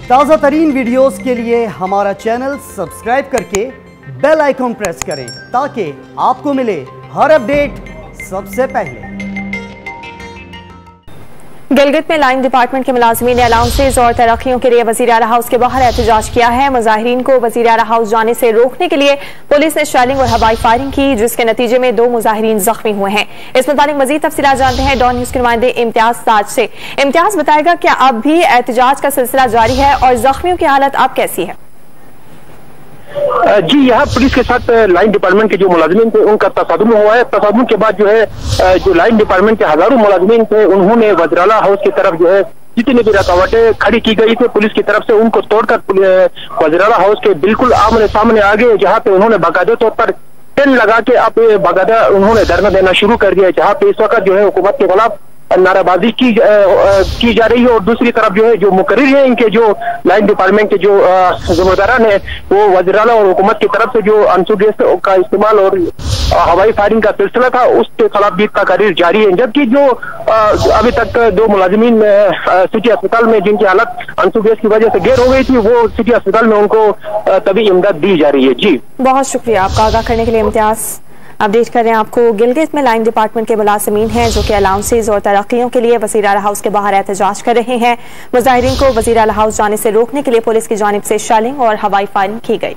ताज़ा तरीन वीडियोस के लिए हमारा चैनल सब्सक्राइब करके बेल आइकॉन प्रेस करें ताकि आपको मिले हर अपडेट सबसे पहले। गिलगित में लाइन डिपार्टमेंट के मुलाजमीन ने अलाउंसेज और तरक्कियों के लिए वजीर आला हाउस के बाहर एहतजाज किया है। मुजाहिरीन को वजीर आला हाउस जाने से रोकने के लिए पुलिस ने शेलिंग और हवाई फायरिंग की, जिसके नतीजे में 2 मुजाहिरीन जख्मी हुए हैं। इस मुताबिक मजीद तफसीलात जानते हैं डॉन न्यूज के नुमाइंदे इम्तियाज ताज से। इम्तियाज, बताएगा क्या अब भी एहतजाज का सिलसिला जारी है और जख्मियों की हालत अब कैसी है? जी, यहाँ पुलिस के साथ लाइन डिपार्टमेंट के जो मुलाजमीन थे उनका तसादुम हुआ है। तसादुम के बाद जो है जो लाइन डिपार्टमेंट के हजारों मुलाजमीन थे उन्होंने वज़ीर आला हाउस की तरफ जो है जितनी भी रुकावटें खड़ी की गई थी पुलिस की तरफ से उनको तोड़कर वज़ीर आला हाउस के बिल्कुल आमने सामने आ गए, जहाँ पे उन्होंने बाकायदा तौर पर टेंट लगा के अब बाकायदा उन्होंने धरना देना शुरू कर दिया, जहाँ पे इस वक्त जो है हुकूमत के खिलाफ नाराबाजी की जा रही है। और दूसरी तरफ जो है जो मुकर्रिर है इनके जो लाइन डिपार्टमेंट के जो जिम्मेदारान है वो वज़ीर आला और हुकूमत की तरफ से जो आंसू गैस का इस्तेमाल और हवाई फायरिंग का सिलसिला था उसके खिलाफ भी तकारीर जारी है। जबकि जो अभी तक 2 मुलाजिमीन सिटी अस्पताल में जिनकी हालत आंसू गैस की वजह से गैर हो गई थी वो सिटी अस्पताल में उनको तभी इमदाद दी जा रही है। जी, बहुत शुक्रिया आपका आगाह करने के लिए इम्तियाज। अपडेट कर रहे हैं आपको, गिलगित में लाइन डिपार्टमेंट के मुलाजिमीन हैं जो कि अलाउंसेज और तरक्कियों के लिए वज़ीर आला हाउस के बाहर एहतजाज कर रहे हैं। मुजाहिरीन को वज़ीर आला हाउस जाने से रोकने के लिए पुलिस की जानिब से शेलिंग और हवाई फायरिंग की गई।